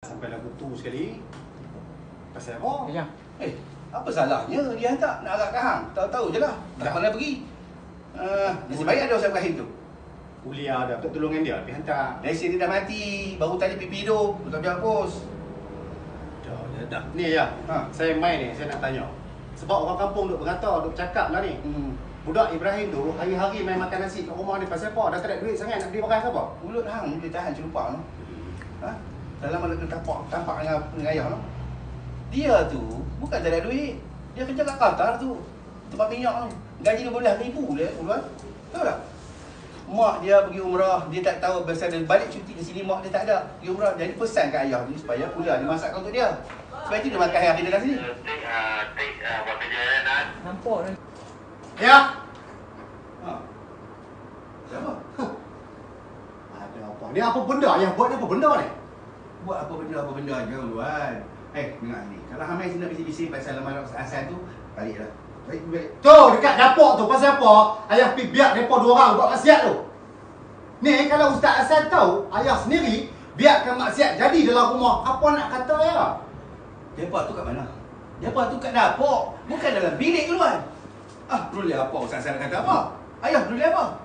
Sampai lagu tu sekali. Pasal apa? Ya. Apa salahnya dia hantar nak agak hang? Tahu-tahu je lah. Tak pernah pergi. Nasib baik ada Ustaz Ibrahim tu. Kuliah dah untuk tolongan dia, pergi hantar. Lesen dia dah mati. Baru tadi pipi hidup. Tak boleh hapus. Dah. Ni ya. Ha. Saya main ni, saya nak tanya. Sebab orang kampung duk berkata, duk cakap lah ni. Budak Ibrahim tu hari-hari main makan nasi kat rumah ni pasal apa? Dah tak ada duit sangat nak beli makan apa? Mulut hang boleh tahan celupak tu. Ha? Dalam mana kena tampak dengan ayah tu. Dia tu bukan tak ada duit. Dia kerja kat Qatar tu. Tempat minyak tu. Gaji RM12,000 dia bulan. Tahu tak? Mak dia pergi umrah, dia tak tahu pasal dia balik cuti ke sini, mak dia tak ada pergi umrah. Jadi pesan kat ayah ni supaya pula dia masakkan untuk dia. Sebab itu dia makan hari dia kat sini. Buat kerja Nan. Nampak dah. Ya. Ha. Siapa? Ada apa? Ni apa benda? Ayah buat ni apa benda ni? Buat apa benda je Luan. Dengar ni. Kalau hamai sini nak bising pasal lamaran asal tu, baliklah. Balik. Tu dekat dapur tu pasal apa? Ayah pergi biar mereka dua orang buat maksiat tu. Ni kalau Ustaz Hasan tahu, ayah sendiri biarkan maksiat jadi dalam rumah. Apa nak kata ayah? Depa tu kat mana? Depa tu kat dapur. Bukan dalam bilik Luan. Boleh apa Ustaz Hasan kata apa? Ayah boleh apa?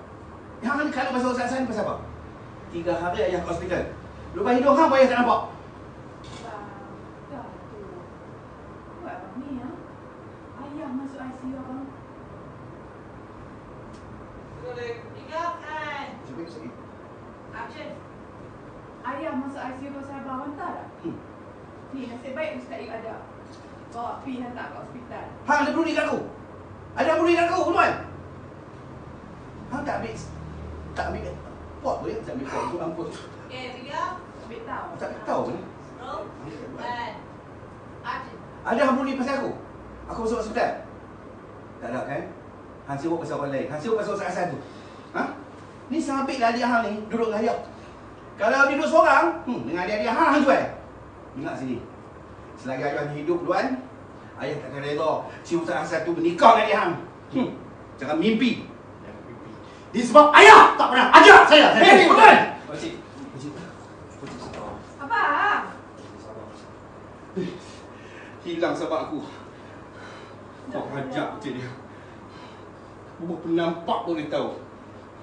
Yang ni kalau pasal Ustaz Hasan pasal apa? 3 hari ayah ke hospital. Lepas hidup hang ayah tak nampak. Buat abang ni ya? Ayah masuk ICU abang. Tinggalkan. Sakit. Action. Ayah masuk ICU pasal abang hantar tak? Ni nasib baik Ustaz Ib ada. Bawa pergi hantar ke hospital. Hang ada peduli kat aku? Ada peduli kat aku Luan? Hang tak ambil pot boleh? Tak ambil pot tu ampun. Ambil tahu. Tak tahu ni. Action. Ada hang peduli pasal aku? Aku masuk hospital? Tak ada kan? Hang sibuk pasal orang lain. Hang sibuk pasal Ustaz Hasan tu. Ni sabit lah dia hang ni duduk dengan ayah. Kalau dia duduk seorang, dengan adik-adik hang jual. Ingat sini. Selagi ayah ni hidup Luan, ayah takkan reda si Ustaz Hasan tu menikah dengan dia hang. Jangan mimpi. Ini sebab ayah tak pernah ajar saya. Hei, bukan! Pakcik. Abang. Hilang sahabat aku. Kau ajak pakcik dia. Bubuh penampak boleh tahu.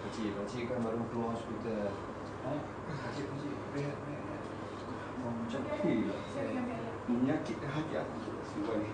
Pakcik kan baru keluar hospital. Pakcik, rehat. Macam ni. Siapkan ayah. Menyakitkan hati aku. Sebab ni.